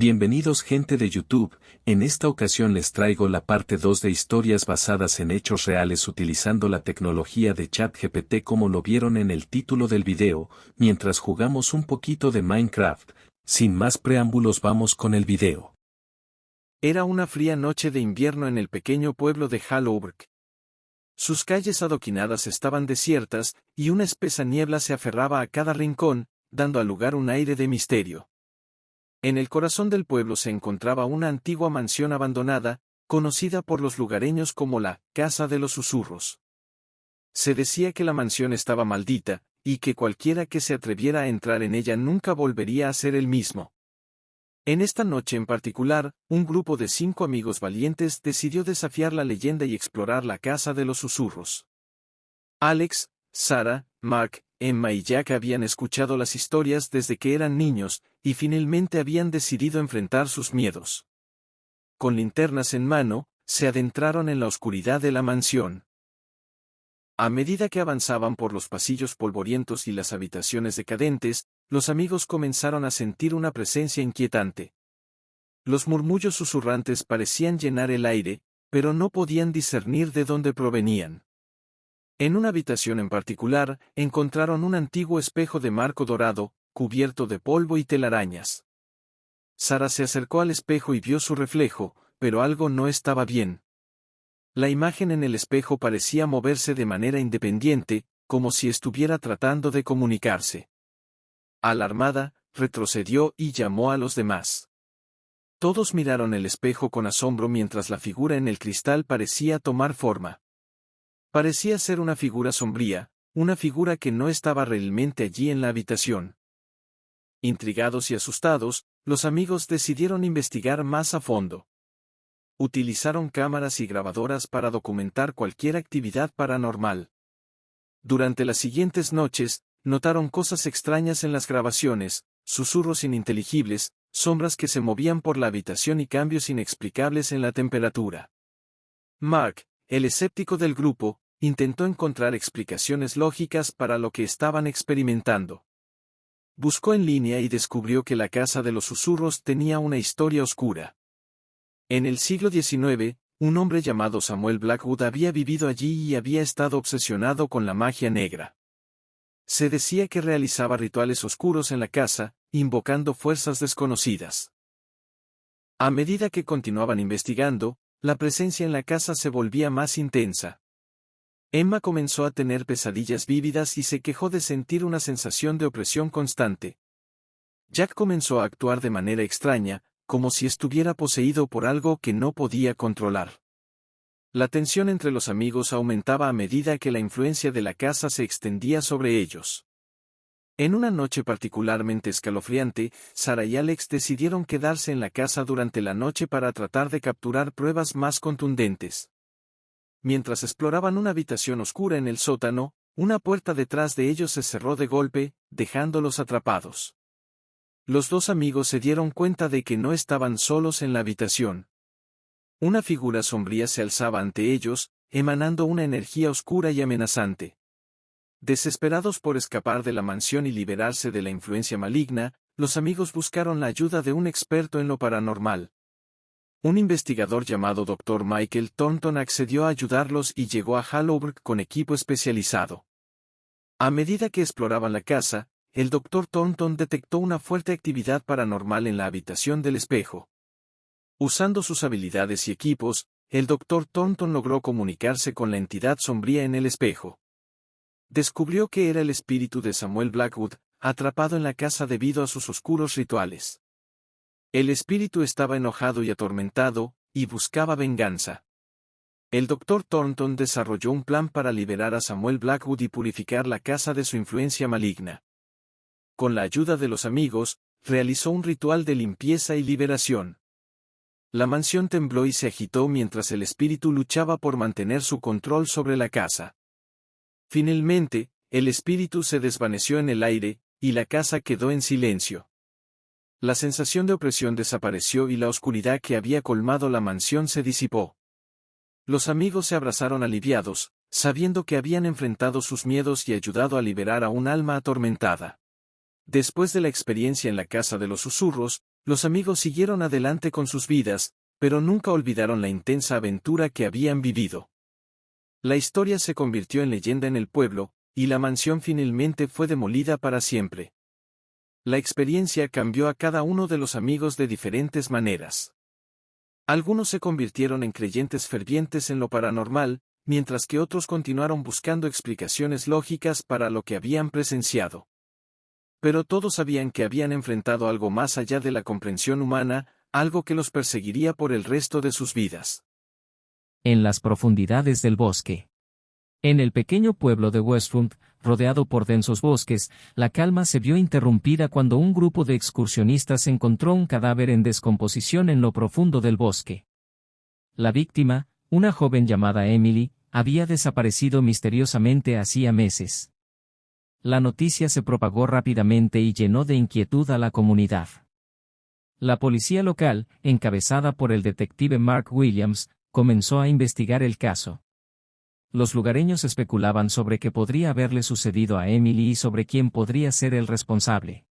Bienvenidos gente de YouTube, en esta ocasión les traigo la parte 2 de historias basadas en hechos reales utilizando la tecnología de ChatGPT como lo vieron en el título del video, mientras jugamos un poquito de Minecraft. Sin más preámbulos vamos con el video. Era una fría noche de invierno en el pequeño pueblo de Hallowburg. Sus calles adoquinadas estaban desiertas, y una espesa niebla se aferraba a cada rincón, dando al lugar un aire de misterio. En el corazón del pueblo se encontraba una antigua mansión abandonada, conocida por los lugareños como la Casa de los Susurros. Se decía que la mansión estaba maldita, y que cualquiera que se atreviera a entrar en ella nunca volvería a ser el mismo. En esta noche en particular, un grupo de 5 amigos valientes decidió desafiar la leyenda y explorar la Casa de los Susurros. Alex, Sarah, Mark, Emma y Jack habían escuchado las historias desde que eran niños, y finalmente habían decidido enfrentar sus miedos. Con linternas en mano, se adentraron en la oscuridad de la mansión. A medida que avanzaban por los pasillos polvorientos y las habitaciones decadentes, los amigos comenzaron a sentir una presencia inquietante. Los murmullos susurrantes parecían llenar el aire, pero no podían discernir de dónde provenían. En una habitación en particular, encontraron un antiguo espejo de marco dorado, cubierto de polvo y telarañas. Sarah se acercó al espejo y vio su reflejo, pero algo no estaba bien. La imagen en el espejo parecía moverse de manera independiente, como si estuviera tratando de comunicarse. Alarmada, retrocedió y llamó a los demás. Todos miraron el espejo con asombro mientras la figura en el cristal parecía tomar forma. Parecía ser una figura sombría, una figura que no estaba realmente allí en la habitación. Intrigados y asustados, los amigos decidieron investigar más a fondo. Utilizaron cámaras y grabadoras para documentar cualquier actividad paranormal. Durante las siguientes noches, notaron cosas extrañas en las grabaciones, susurros ininteligibles, sombras que se movían por la habitación y cambios inexplicables en la temperatura. Mark, el escéptico del grupo, intentó encontrar explicaciones lógicas para lo que estaban experimentando. Buscó en línea y descubrió que la Casa de los Susurros tenía una historia oscura. En el siglo XIX, un hombre llamado Samuel Blackwood había vivido allí y había estado obsesionado con la magia negra. Se decía que realizaba rituales oscuros en la casa, invocando fuerzas desconocidas. A medida que continuaban investigando, la presencia en la casa se volvía más intensa. Emma comenzó a tener pesadillas vívidas y se quejó de sentir una sensación de opresión constante. Jack comenzó a actuar de manera extraña, como si estuviera poseído por algo que no podía controlar. La tensión entre los amigos aumentaba a medida que la influencia de la casa se extendía sobre ellos. En una noche particularmente escalofriante, Sarah y Alex decidieron quedarse en la casa durante la noche para tratar de capturar pruebas más contundentes. Mientras exploraban una habitación oscura en el sótano, una puerta detrás de ellos se cerró de golpe, dejándolos atrapados. Los 2 amigos se dieron cuenta de que no estaban solos en la habitación. Una figura sombría se alzaba ante ellos, emanando una energía oscura y amenazante. Desesperados por escapar de la mansión y liberarse de la influencia maligna, los amigos buscaron la ayuda de un experto en lo paranormal. Un investigador llamado Dr. Michael Thornton accedió a ayudarlos y llegó a Hallowburg con equipo especializado. A medida que exploraban la casa, el Dr. Thornton detectó una fuerte actividad paranormal en la habitación del espejo. Usando sus habilidades y equipos, el Dr. Thornton logró comunicarse con la entidad sombría en el espejo. Descubrió que era el espíritu de Samuel Blackwood, atrapado en la casa debido a sus oscuros rituales. El espíritu estaba enojado y atormentado, y buscaba venganza. El Dr. Thornton desarrolló un plan para liberar a Samuel Blackwood y purificar la casa de su influencia maligna. Con la ayuda de los amigos, realizó un ritual de limpieza y liberación. La mansión tembló y se agitó mientras el espíritu luchaba por mantener su control sobre la casa. Finalmente, el espíritu se desvaneció en el aire, y la casa quedó en silencio. La sensación de opresión desapareció y la oscuridad que había colmado la mansión se disipó. Los amigos se abrazaron aliviados, sabiendo que habían enfrentado sus miedos y ayudado a liberar a un alma atormentada. Después de la experiencia en la Casa de los Susurros, Los amigos siguieron adelante con sus vidas, pero nunca olvidaron la intensa aventura que habían vivido. La historia se convirtió en leyenda en el pueblo, y la mansión finalmente fue demolida para siempre. La experiencia cambió a cada uno de los amigos de diferentes maneras. Algunos se convirtieron en creyentes fervientes en lo paranormal, mientras que otros continuaron buscando explicaciones lógicas para lo que habían presenciado. Pero todos sabían que habían enfrentado algo más allá de la comprensión humana, algo que los perseguiría por el resto de sus vidas. En las profundidades del bosque. En el pequeño pueblo de Westfront, rodeado por densos bosques, la calma se vio interrumpida cuando un grupo de excursionistas encontró un cadáver en descomposición en lo profundo del bosque. La víctima, una joven llamada Emily, había desaparecido misteriosamente hacía meses. La noticia se propagó rápidamente y llenó de inquietud a la comunidad. La policía local, encabezada por el detective Mark Williams, comenzó a investigar el caso. Los lugareños especulaban sobre qué podría haberle sucedido a Emily y sobre quién podría ser el responsable.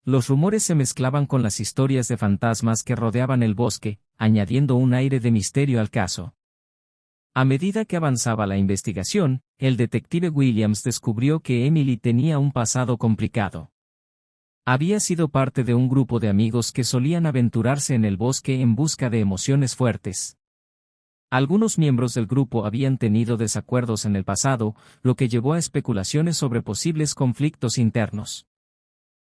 Los rumores se mezclaban con las historias de fantasmas que rodeaban el bosque, añadiendo un aire de misterio al caso. A medida que avanzaba la investigación, el detective Williams descubrió que Emily tenía un pasado complicado. Había sido parte de un grupo de amigos que solían aventurarse en el bosque en busca de emociones fuertes. Algunos miembros del grupo habían tenido desacuerdos en el pasado, lo que llevó a especulaciones sobre posibles conflictos internos.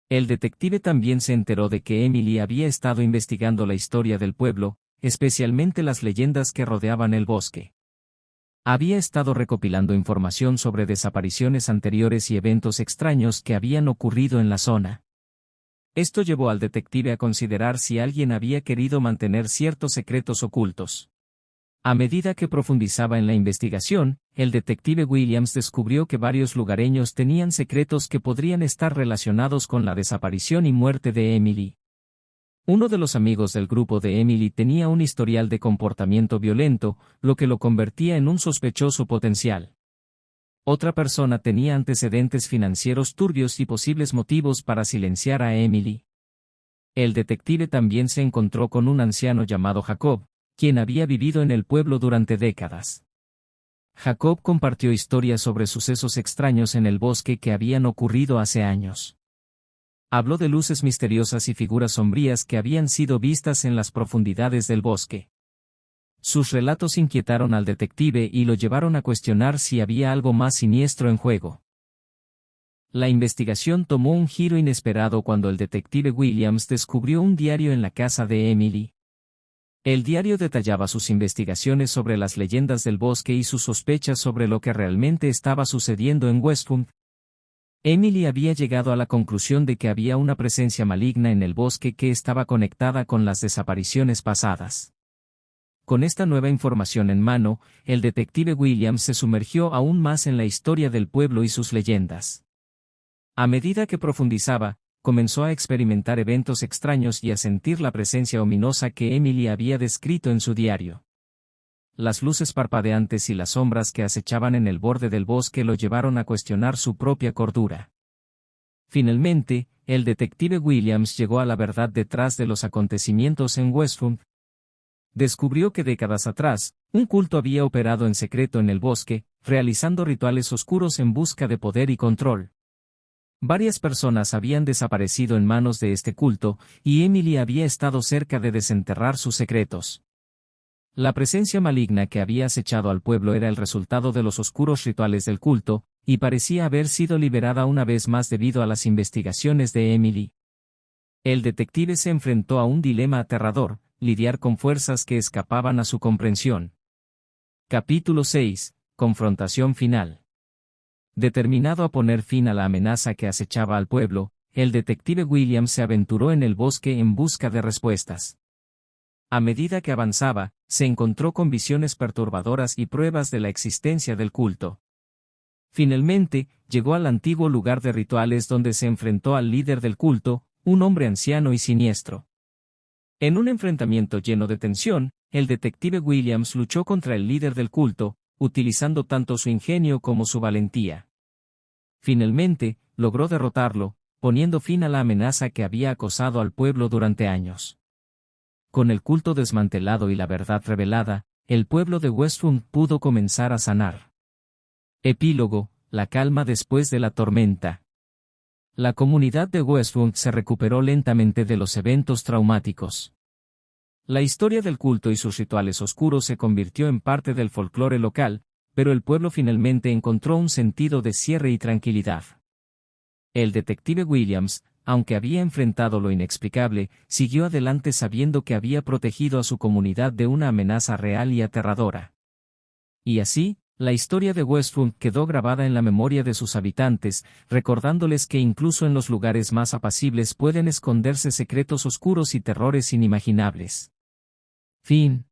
El detective también se enteró de que Emily había estado investigando la historia del pueblo, especialmente las leyendas que rodeaban el bosque. Había estado recopilando información sobre desapariciones anteriores y eventos extraños que habían ocurrido en la zona. Esto llevó al detective a considerar si alguien había querido mantener ciertos secretos ocultos. A medida que profundizaba en la investigación, el detective Williams descubrió que varios lugareños tenían secretos que podrían estar relacionados con la desaparición y muerte de Emily. Uno de los amigos del grupo de Emily tenía un historial de comportamiento violento, lo que lo convertía en un sospechoso potencial. Otra persona tenía antecedentes financieros turbios y posibles motivos para silenciar a Emily. El detective también se encontró con un anciano llamado Jacob, quien había vivido en el pueblo durante décadas. Jacob compartió historias sobre sucesos extraños en el bosque que habían ocurrido hace años. Habló de luces misteriosas y figuras sombrías que habían sido vistas en las profundidades del bosque. Sus relatos inquietaron al detective y lo llevaron a cuestionar si había algo más siniestro en juego. La investigación tomó un giro inesperado cuando el detective Williams descubrió un diario en la casa de Emily. El diario detallaba sus investigaciones sobre las leyendas del bosque y sus sospechas sobre lo que realmente estaba sucediendo en Westfront. Emily había llegado a la conclusión de que había una presencia maligna en el bosque que estaba conectada con las desapariciones pasadas. Con esta nueva información en mano, el detective Williams se sumergió aún más en la historia del pueblo y sus leyendas. A medida que profundizaba, comenzó a experimentar eventos extraños y a sentir la presencia ominosa que Emily había descrito en su diario. Las luces parpadeantes y las sombras que acechaban en el borde del bosque lo llevaron a cuestionar su propia cordura. Finalmente, el detective Williams llegó a la verdad detrás de los acontecimientos en Westfront. Descubrió que décadas atrás, un culto había operado en secreto en el bosque, realizando rituales oscuros en busca de poder y control. Varias personas habían desaparecido en manos de este culto, y Emily había estado cerca de desenterrar sus secretos. La presencia maligna que había acechado al pueblo era el resultado de los oscuros rituales del culto, y parecía haber sido liberada una vez más debido a las investigaciones de Emily. El detective se enfrentó a un dilema aterrador: lidiar con fuerzas que escapaban a su comprensión. Capítulo 6. Confrontación final. Determinado a poner fin a la amenaza que acechaba al pueblo, el detective Williams se aventuró en el bosque en busca de respuestas. A medida que avanzaba, se encontró con visiones perturbadoras y pruebas de la existencia del culto. Finalmente, llegó al antiguo lugar de rituales donde se enfrentó al líder del culto, un hombre anciano y siniestro. En un enfrentamiento lleno de tensión, el detective Williams luchó contra el líder del culto, utilizando tanto su ingenio como su valentía. Finalmente, logró derrotarlo, poniendo fin a la amenaza que había acosado al pueblo durante años. Con el culto desmantelado y la verdad revelada, el pueblo de Westfront pudo comenzar a sanar. Epílogo: la calma después de la tormenta. La comunidad de Westfront se recuperó lentamente de los eventos traumáticos. La historia del culto y sus rituales oscuros se convirtió en parte del folclore local, pero el pueblo finalmente encontró un sentido de cierre y tranquilidad. El detective Williams, aunque había enfrentado lo inexplicable, siguió adelante sabiendo que había protegido a su comunidad de una amenaza real y aterradora. Y así, la historia de Westfront quedó grabada en la memoria de sus habitantes, recordándoles que incluso en los lugares más apacibles pueden esconderse secretos oscuros y terrores inimaginables. Fin.